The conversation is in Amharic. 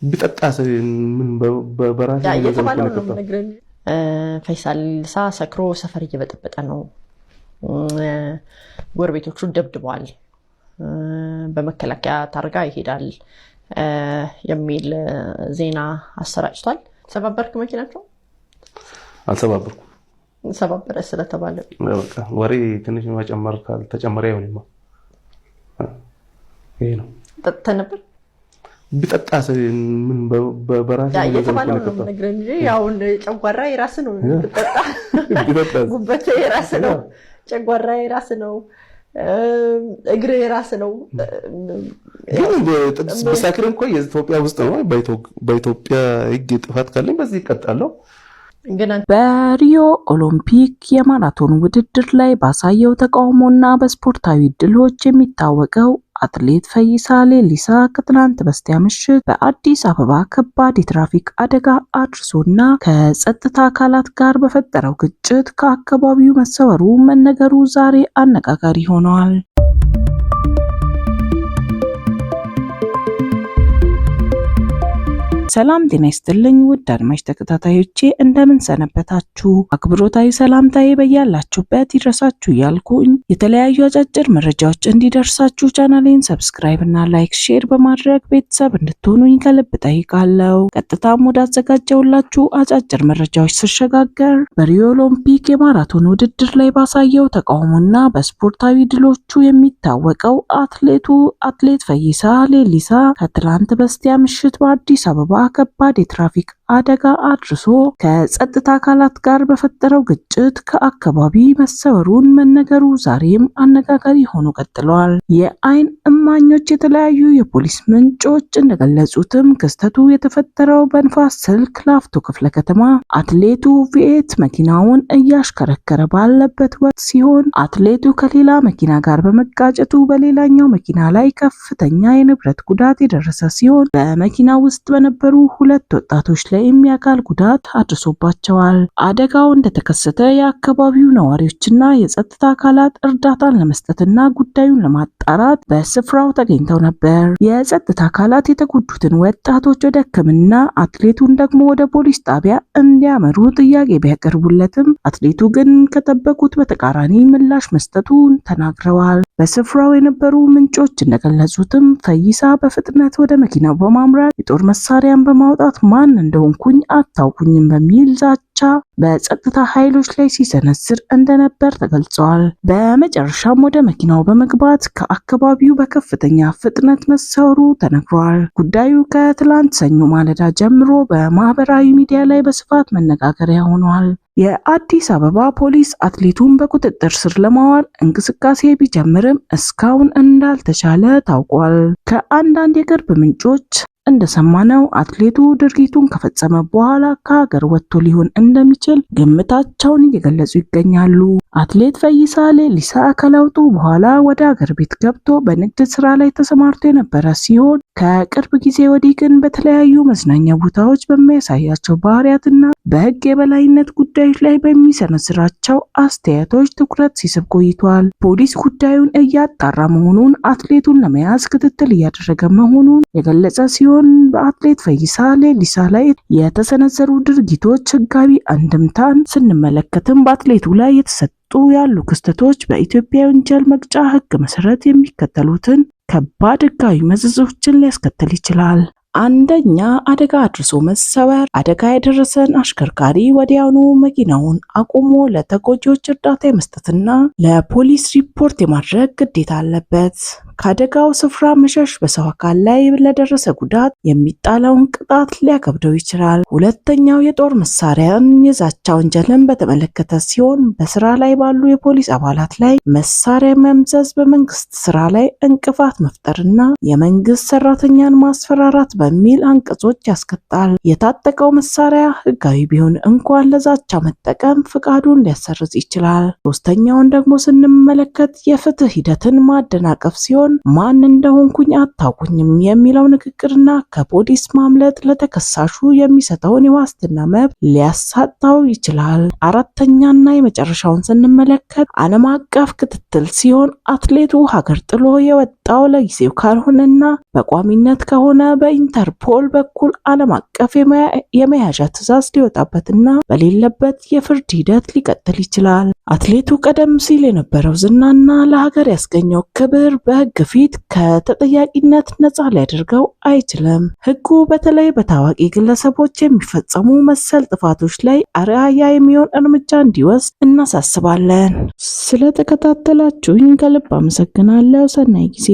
ቢጠጣስ ምን በራሱ የተባለው ነው ነግረን ፈይሳል ሊሳ ሰክሮ ሰፈር እየበጠበጠ ነው ጎረቤቶቹ ደብድበዋል በመከላከያ ታርጋ ይሄዳል የሚል ዜና አሰራጭቷል ሰባበርክ መኪናቸው አልሰባበርኩ ሰባበረ ስለተባለ በቃ ወሬ ትንሽ መጨመር ተጨመረ ይሆንማ ይሄ ነው ተነበር ቢጠጣስ ምን በራሱ የተባለው ነው ነግረን ያው ጨጓራ የራስ ነው ቢጠጣ ጉበቴ የራስ ነው ጨጓራ የራስ ነው እግሬ የራስ ነው ግን በሳክር እንኳን የኢትዮጵያ ውስጥ ነው በኢትዮጵያ ህግ ጥፋት ካለኝ በዚህ ይቀጣለው በሪዮ ኦሎምፒክ የማራቶን ውድድር ላይ ባሳየው ተቃውሞና በስፖርታዊ ድሎች የሚታወቀው አትሌት ፈይሳ ሌሊሳ ከትናንት በስቲያ ምሽት በአዲስ አበባ ከባድ የትራፊክ አደጋ አድርሶና ከጸጥታ አካላት ጋር በፈጠረው ግጭት ከአካባቢው መሰወሩ መነገሩ ዛሬ አነጋጋሪ ሆኗል። ሰላም ጤና ይስጥልኝ ውድ አድማጭ ተከታታዮቼ እንደምን ሰነበታችሁ አክብሮታዊ ሰላምታዬ በያላችሁበት ይድረሳችሁ ያልኩኝ የተለያዩ አጫጭር መረጃዎች እንዲደርሳችሁ ቻናሌን ሰብስክራይብ እና ላይክ ሼር በማድረግ ቤተሰብ እንድትሆኑኝ ከልብ ጠይቃለሁ ቀጥታም ወደ አዘጋጀውላችሁ አጫጭር መረጃዎች ስሸጋገር በሪዮ ኦሎምፒክ የማራቶን ውድድር ላይ ባሳየው ተቃውሞና በስፖርታዊ ድሎቹ የሚታወቀው አትሌት ፈይሳ ሌሊሳ ከትላንት በስቲያ ምሽት በአዲስ አበባ ከባድ የትራፊክ አደጋ አድርሶ ከጸጥታ አካላት ጋር በፈጠረው ግጭት ከአካባቢ መሰወሩን መነገሩ ዛሬም አነጋጋሪ ሆኖ ቀጥሏል። የአይን እማኞች የተለያዩ የፖሊስ ምንጮች እንደገለጹትም ክስተቱ የተፈጠረው በንፋስ ስልክ ላፍቶ ክፍለ ከተማ አትሌቱ ቪኤት መኪናውን እያሽከረከረ ባለበት ወቅት ሲሆን አትሌቱ ከሌላ መኪና ጋር በመጋጨቱ በሌላኛው መኪና ላይ ከፍተኛ የንብረት ጉዳት የደረሰ ሲሆን በመኪና ውስጥ በነበሩ ሁለት ወጣቶች ላይ የሚያካል ጉዳት አድርሶባቸዋል። አደጋው እንደተከሰተ የአካባቢው ነዋሪዎችና የጸጥታ አካላት እርዳታን ለመስጠትና ጉዳዩን ለማጣራት በስፍራው ተገኝተው ነበር። የጸጥታ አካላት የተጎዱትን ወጣቶች ወደ ሕክምና አትሌቱን ደግሞ ወደ ፖሊስ ጣቢያ እንዲያመሩ ጥያቄ ቢያቀርቡለትም አትሌቱ ግን ከጠበቁት በተቃራኒ ምላሽ መስጠቱን ተናግረዋል። በስፍራው የነበሩ ምንጮች እንደገለጹትም ፈይሳ በፍጥነት ወደ መኪናው በማምራት የጦር መሳሪያን በማውጣት ማን እንደሆንኩኝ አታውቁኝም በሚል ዛቻ በጸጥታ ኃይሎች ላይ ሲሰነዝር እንደነበር ተገልጿል። በመጨረሻም ወደ መኪናው በመግባት ከአካባቢው በከፍተኛ ፍጥነት መሰወሩ ተነግሯል። ጉዳዩ ከትላንት ሰኞ ማለዳ ጀምሮ በማህበራዊ ሚዲያ ላይ በስፋት መነጋገሪያ ሆኗል። የአዲስ አበባ ፖሊስ አትሌቱን በቁጥጥር ስር ለማዋል እንቅስቃሴ ቢጀምርም እስካሁን እንዳልተቻለ ታውቋል። ከአንዳንድ የቅርብ ምንጮች እንደሰማነው አትሌቱ ድርጊቱን ከፈጸመ በኋላ ከሀገር ወጥቶ ሊሆን እንደሚችል ግምታቸውን እየገለጹ ይገኛሉ። አትሌት ፈይሳ ሌሊሳ ከለውጡ በኋላ ወደ ሀገር ቤት ገብቶ በንግድ ስራ ላይ ተሰማርቶ የነበረ ሲሆን ከቅርብ ጊዜ ወዲህ ግን በተለያዩ መዝናኛ ቦታዎች በሚያሳያቸው ባህሪያትና በሕግ የበላይነት ጉዳዮች ላይ በሚሰነዝራቸው አስተያየቶች ትኩረት ሲስብ ቆይቷል። ፖሊስ ጉዳዩን እያጣራ መሆኑን አትሌቱን ለመያዝ ክትትል እያደረገ መሆኑን የገለጸ ሲሆን በአትሌት ፈይሳ ሌሊሳ ላይ የተሰነዘሩ ድርጊቶች ሕጋዊ አንድምታን ስንመለከትም በአትሌቱ ላይ የተሰጡ ያሉ ክስተቶች በኢትዮጵያ ወንጀል መቅጫ ሕግ መሰረት የሚከተሉትን ከባድ ሕጋዊ መዘዞችን ሊያስከትል ይችላል። አንደኛ አደጋ አድርሶ መሰወር። አደጋ የደረሰን አሽከርካሪ ወዲያውኑ መኪናውን አቁሞ ለተጎጂዎች እርዳታ የመስጠትና ለፖሊስ ሪፖርት የማድረግ ግዴታ አለበት። ከአደጋው ስፍራ መሸሽ በሰው አካል ላይ ለደረሰ ጉዳት የሚጣለውን ቅጣት ሊያከብደው ይችላል። ሁለተኛው የጦር መሳሪያን የዛቻ ወንጀልን በተመለከተ ሲሆን በስራ ላይ ባሉ የፖሊስ አባላት ላይ መሳሪያ መምዘዝ በመንግስት ስራ ላይ እንቅፋት መፍጠርና የመንግስት ሰራተኛን ማስፈራራት በሚል አንቀጾች ያስቀጣል። የታጠቀው መሳሪያ ህጋዊ ቢሆን እንኳን ለዛቻ መጠቀም ፍቃዱን ሊያሰርዝ ይችላል። ሶስተኛውን ደግሞ ስንመለከት የፍትህ ሂደትን ማደናቀፍ ሲሆን ማን እንደሆንኩኝ አታውቁኝም የሚለው ንግግርና ከፖሊስ ማምለጥ ለተከሳሹ የሚሰጠውን የዋስትና መብት ሊያሳጣው ይችላል። አራተኛና የመጨረሻውን ስንመለከት ዓለም አቀፍ ክትትል ሲሆን አትሌቱ ሀገር ጥሎ የወጣው ለጊዜው ካልሆነና በቋሚነት ከሆነ በኢንተርፖል በኩል ዓለም አቀፍ የመያዣ ትዕዛዝ ሊወጣበትና በሌለበት የፍርድ ሂደት ሊቀጥል ይችላል። አትሌቱ ቀደም ሲል የነበረው ዝናና ለሀገር ያስገኘው ክብር በሕግ ፊት ከተጠያቂነት ነፃ ሊያደርገው አይችልም። ሕጉ በተለይ በታዋቂ ግለሰቦች የሚፈጸሙ መሰል ጥፋቶች ላይ አርአያ የሚሆን እርምጃ እንዲወስድ እናሳስባለን። ስለተከታተላችሁኝ ከልብ አመሰግናለሁ። ሰናይ ጊዜ